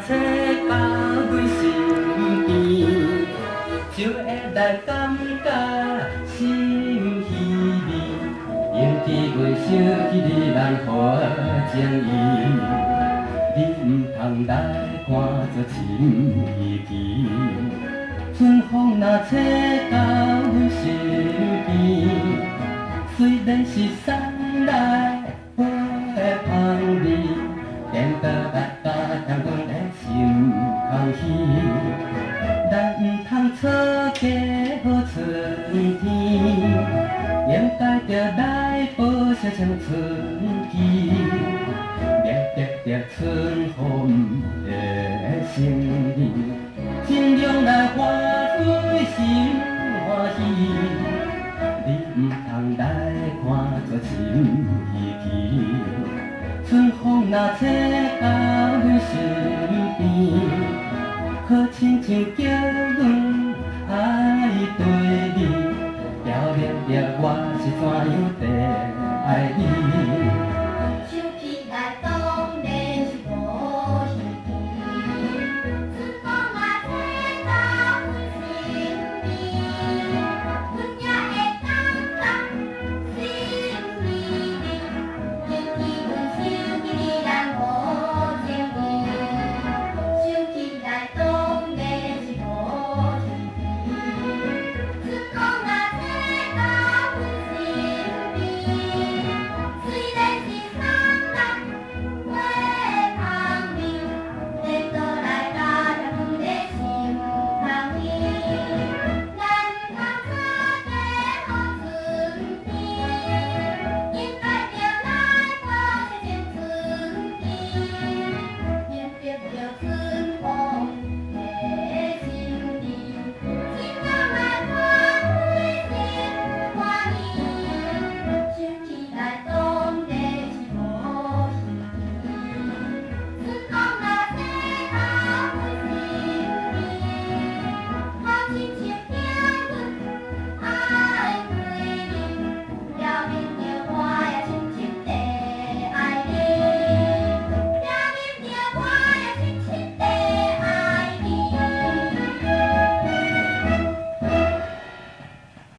找到阮身边，就会来感觉心稀微。因伫阮想起你咱好情谊，你毋通来看作深意期。春风若吹到阮身边，虽然是送来花的香味，点到来甲让阮的心空虚。咱毋通错过好春天，应该着来保守青春期，觅得着春风的心意，心中来欢喜心欢喜。你毋通来看作深意期，春风若吹到你身边，可亲像叫。